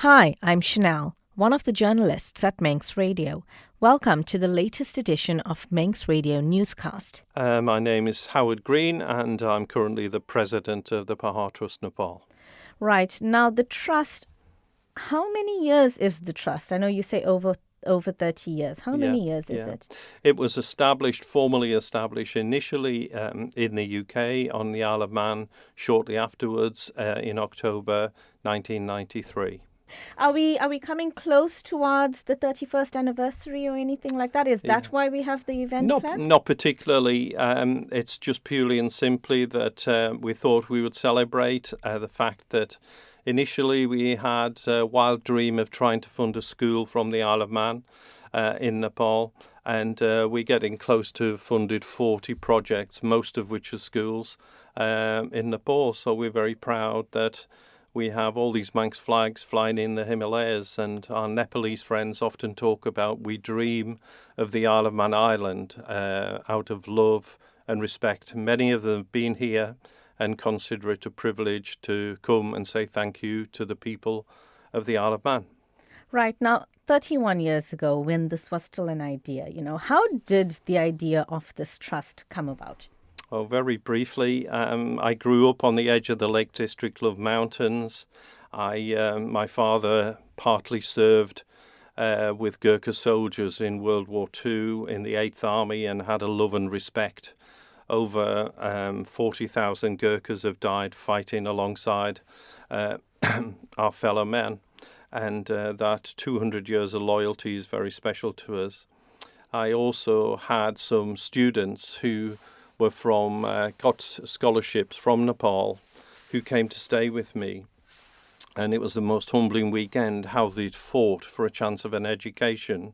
Hi, I'm Chanel, one of the journalists at Manx Radio. Welcome to the latest edition of Manx Radio Newscast. My name is Howard Green and I'm currently the president of the Pahar Trust Nepal. Right, now the trust, how many years is the trust? I know you say over 30 years. How many years is it? It was formally established initially in the UK on the Isle of Man, shortly afterwards in October 1993. Are we coming close towards the 31st anniversary or anything like that? Is that why we have the event planned? Not particularly. It's just purely and simply that we thought we would celebrate the fact that initially we had a wild dream of trying to fund a school from the Isle of Man in Nepal, and we're getting close to funded 40 projects, most of which are schools in Nepal. So we're very proud that we have all these Manx flags flying in the Himalayas, and our Nepalese friends often talk about we dream of the Isle of Man island out of love and respect. Many of them have been here and consider it a privilege to come and say thank you to the people of the Isle of Man. Right, now 31 years ago when this was still an idea, how did the idea of this trust come about? Oh, very briefly, I grew up on the edge of the Lake District Love Mountains. My father partly served with Gurkha soldiers in World War II in the 8th Army and had a love and respect. Over 40,000 Gurkhas have died fighting alongside our fellow men, and that 200 years of loyalty is very special to us. I also had some students who were got scholarships from Nepal who came to stay with me. And it was the most humbling weekend how they'd fought for a chance of an education.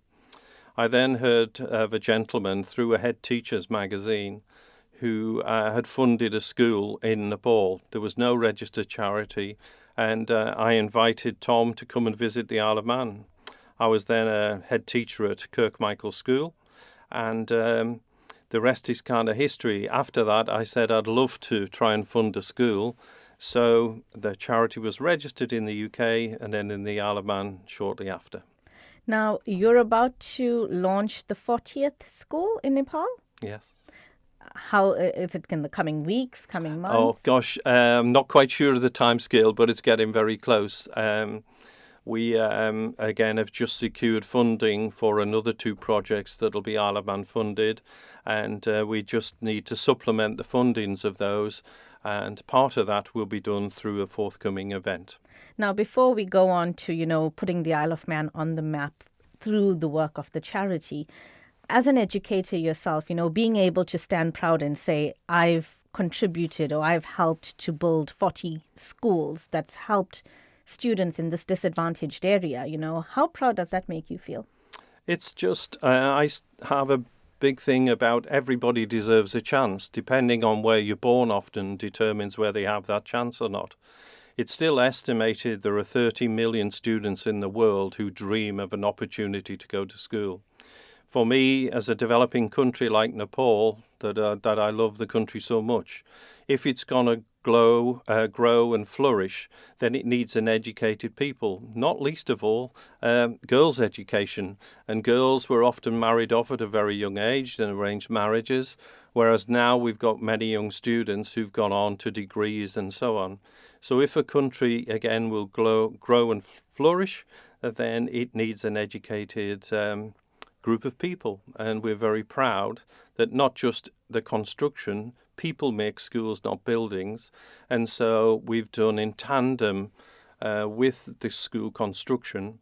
I then heard of a gentleman through a head teacher's magazine who had funded a school in Nepal. There was no registered charity, and I invited Tom to come and visit the Isle of Man. I was then a head teacher at Kirkmichael School, and the rest is kind of history. After that, I said I'd love to try and fund a school. So the charity was registered in the UK and then in the Isle of Man shortly after. Now, you're about to launch the 40th school in Nepal? Yes. How is it in the coming weeks, coming months? Oh, gosh, I'm not quite sure of the timescale, but it's getting very close. We, again, have just secured funding for another 2 projects that'll be Isle of Man funded, and we just need to supplement the fundings of those, and part of that will be done through a forthcoming event. Now, before we go on to, putting the Isle of Man on the map through the work of the charity, as an educator yourself, being able to stand proud and say, I've contributed or I've helped to build 40 schools that's helped students in this disadvantaged area, how proud does that make you feel? It's just, I have a big thing about everybody deserves a chance. Depending on where you're born often determines whether they have that chance or not. It's still estimated there are 30 million students in the world who dream of an opportunity to go to school. For me, as a developing country like Nepal, that I love the country so much, if it's going to grow and flourish, then it needs an educated people, not least of all girls' education. And girls were often married off at a very young age and arranged marriages, whereas now we've got many young students who've gone on to degrees and so on. So if a country, again, will grow and flourish, then it needs an educated group of people. And we're very proud that not just the construction, people make schools, not buildings. And so we've done in tandem with the school construction,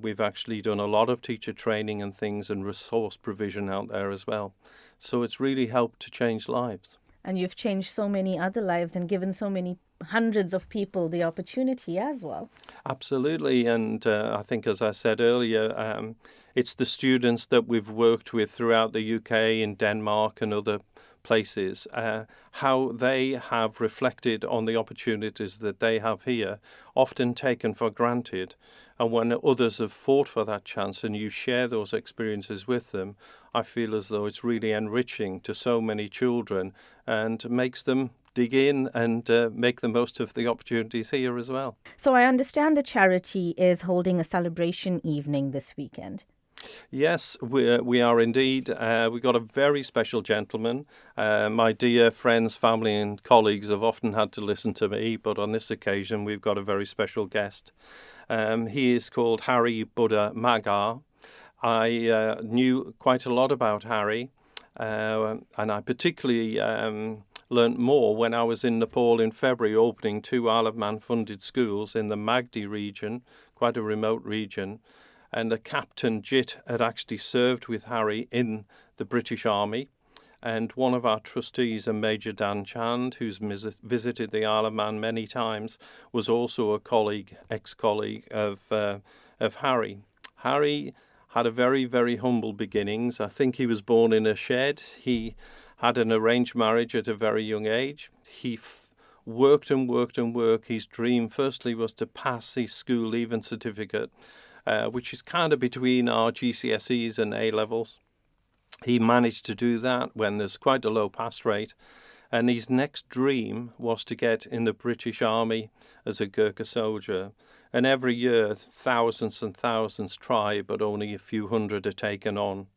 we've actually done a lot of teacher training and things and resource provision out there as well. So it's really helped to change lives. And you've changed so many other lives and given so many hundreds of people the opportunity as well. Absolutely. And I think, as I said earlier, it's the students that we've worked with throughout the UK, in Denmark and other places, how they have reflected on the opportunities that they have here, often taken for granted. And when others have fought for that chance and you share those experiences with them, I feel as though it's really enriching to so many children and makes them dig in and make the most of the opportunities here as well. So I understand the charity is holding a celebration evening this weekend. Yes, we are indeed. We've got a very special gentleman. My dear friends, family and colleagues have often had to listen to me, but on this occasion we've got a very special guest. He is called Hari Budha Magar. I knew quite a lot about Hari, and I particularly learnt more when I was in Nepal in February opening 2 Isle of Man funded schools in the Magdi region, quite a remote region. And a Captain Jit had actually served with Hari in the British Army. And one of our trustees, a Major Dan Chand, who's visited the Isle of Man many times, was also a colleague, ex-colleague of Hari. Hari had a very, very humble beginnings. I think he was born in a shed. He had an arranged marriage at a very young age. He worked and worked and worked. His dream, firstly, was to pass his school leaving certificate, which is kind of between our GCSEs and A-levels. He managed to do that when there's quite a low pass rate. And his next dream was to get in the British Army as a Gurkha soldier. And every year, thousands and thousands try, but only a few hundred are taken on.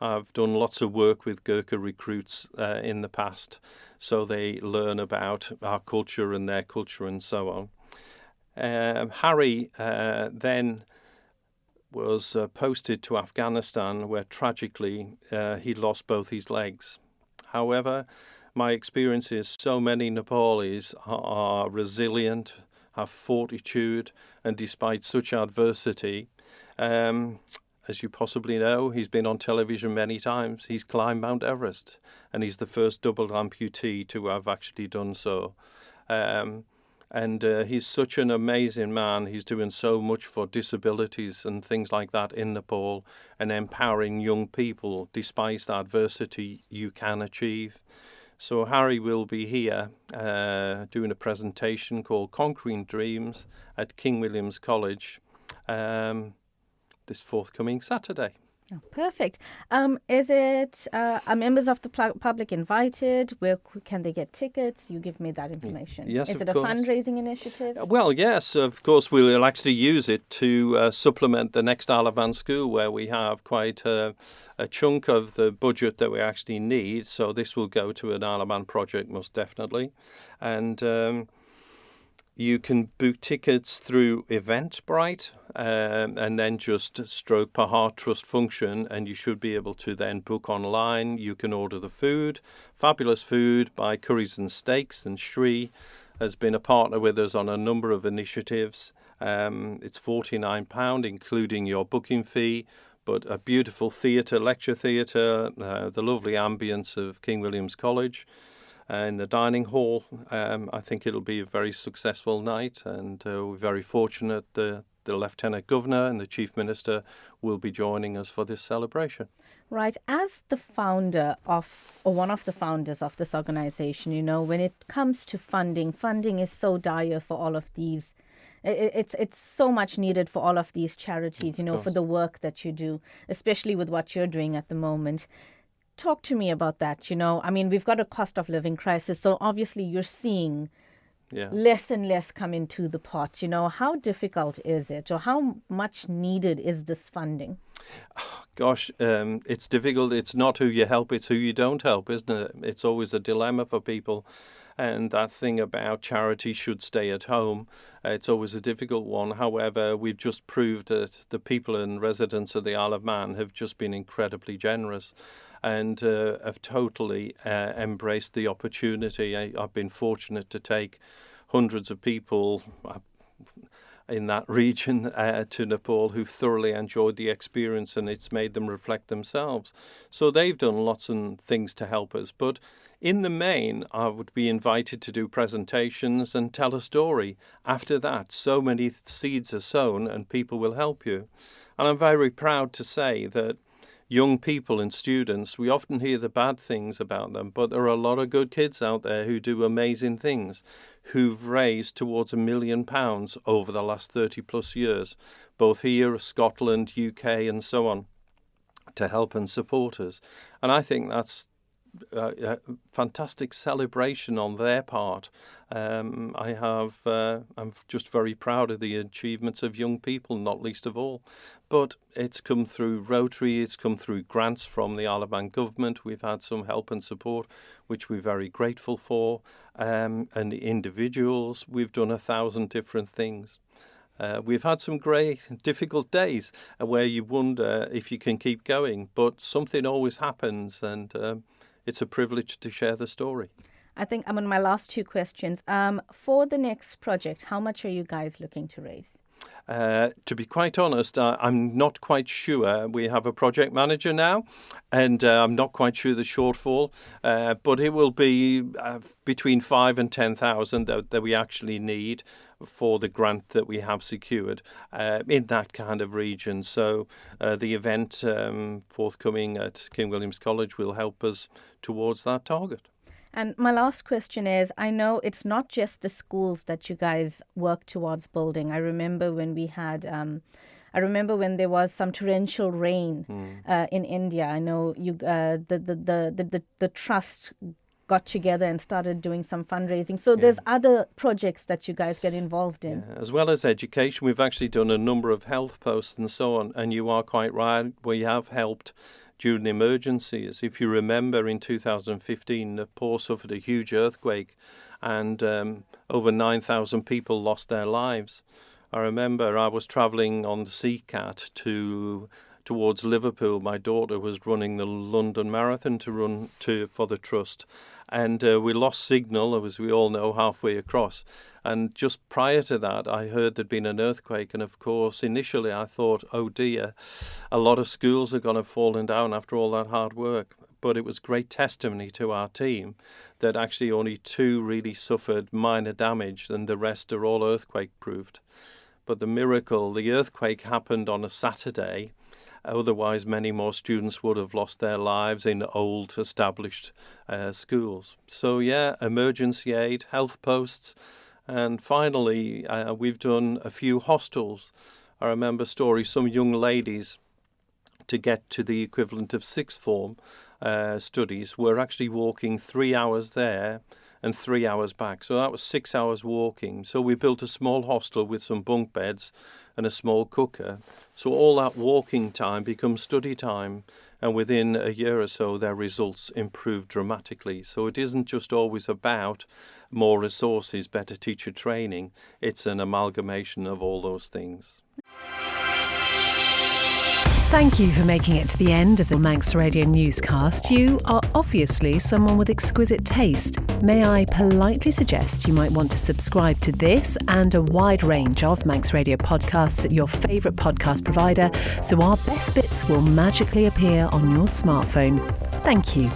I've done lots of work with Gurkha recruits in the past, so they learn about our culture and their culture and so on. Hari then was posted to Afghanistan, where tragically he lost both his legs. However, my experience is so many Nepalis are resilient, have fortitude, and despite such adversity, as you possibly know, he's been on television many times. He's climbed Mount Everest, and he's the first double amputee to have actually done so. And he's such an amazing man. He's doing so much for disabilities and things like that in Nepal, and empowering young people. Despite the adversity, you can achieve. So Hari will be here doing a presentation called Conquering Dreams at King William's College this forthcoming Saturday. Oh, perfect. Is it, are members of the public invited? Where can they get tickets? You give me that information. Yes, Is it of a course. fundraising initiative? Well, yes, of course, we'll actually use it to supplement the next Isle of Man school, where we have quite a chunk of the budget that we actually need. So this will go to an Isle of Man project, most definitely. And you can book tickets through Eventbrite and then just stroke Pahar Trust function, and you should be able to then book online. You can order the food, fabulous food by Curries and Steaks, and Shri has been a partner with us on a number of initiatives. It's £49, including your booking fee, but a beautiful theatre, lecture theatre, the lovely ambience of King William's College. In the dining hall. I think it'll be a very successful night, and we're very fortunate the Lieutenant Governor and the Chief Minister will be joining us for this celebration. Right. As the founder of, or one of the founders of this organization, you know, when it comes to funding is so dire for all of these. It's so much needed for all of these charities, you know, for the work that you do, especially with what you're doing at the moment. Talk to me about that, you know. I mean, we've got a cost of living crisis, so obviously you're seeing less and less come into the pot, you know. How difficult is it, or how much needed is this funding? Oh, gosh, it's difficult. It's not who you help, it's who you don't help, isn't it? It's always a dilemma for people. And that thing about charity should stay at home, it's always a difficult one. However, we've just proved that the people and residents of the Isle of Man have just been incredibly generous and have totally embraced the opportunity. I've been fortunate to take hundreds of people in that region to Nepal who've thoroughly enjoyed the experience, and it's made them reflect themselves. So they've done lots of things to help us. But in the main, I would be invited to do presentations and tell a story. After that, so many seeds are sown and people will help you. And I'm very proud to say that young people and students, we often hear the bad things about them, but there are a lot of good kids out there who do amazing things, who've raised towards £1 million over the last 30 plus years, both here, Scotland, UK and so on, to help and support us. And I think that's fantastic celebration on their part. I'm just very proud of the achievements of young people, not least of all. But it's come through Rotary, it's come through grants from the Isle of Man government. We've had some help and support, which we're very grateful for. And individuals, we've done 1,000 different things. We've had some great, difficult days where you wonder if you can keep going, but something always happens, and it's a privilege to share the story. I think I'm on my last two questions. For the next project, how much are you guys looking to raise? To be quite honest, I'm not quite sure. We have a project manager now, and I'm not quite sure the shortfall, but it will be between 5,000 and 10,000 that we actually need for the grant that we have secured in that kind of region. So the event forthcoming at King William's College will help us towards that target. And my last question is, I know it's not just the schools that you guys work towards building. I remember when we had, when there was some torrential rain in India. I know you, the trust got together and started doing some fundraising. So there's other projects that you guys get involved in. Yeah. As well as education, we've actually done a number of health posts and so on. And you are quite right, we have helped during emergencies. If you remember, in 2015, Nepal suffered a huge earthquake and over 9,000 people lost their lives. I remember I was travelling on the Seacat towards Liverpool. My daughter was running the London Marathon for the Trust, and we lost signal, as we all know, halfway across. And just prior to that, I heard there'd been an earthquake, and of course, initially I thought, oh dear, a lot of schools are going to have fallen down after all that hard work. But it was great testimony to our team that actually only 2 really suffered minor damage, and the rest are all earthquake-proofed. But the miracle, the earthquake happened on a Saturday. Otherwise, many more students would have lost their lives in old, established schools. So, emergency aid, health posts, and finally, we've done a few hostels. I remember stories, some young ladies, to get to the equivalent of sixth form studies, were actually walking 3 hours there and 3 hours back. So that was 6 hours walking. So we built a small hostel with some bunk beds and a small cooker. So all that walking time becomes study time. And within a year or so, their results improved dramatically. So it isn't just always about more resources, better teacher training. It's an amalgamation of all those things. Thank you for making it to the end of the Manx Radio Newscast. You are obviously someone with exquisite taste. May I politely suggest you might want to subscribe to this and a wide range of Manx Radio podcasts at your favourite podcast provider, so our best bits will magically appear on your smartphone. Thank you.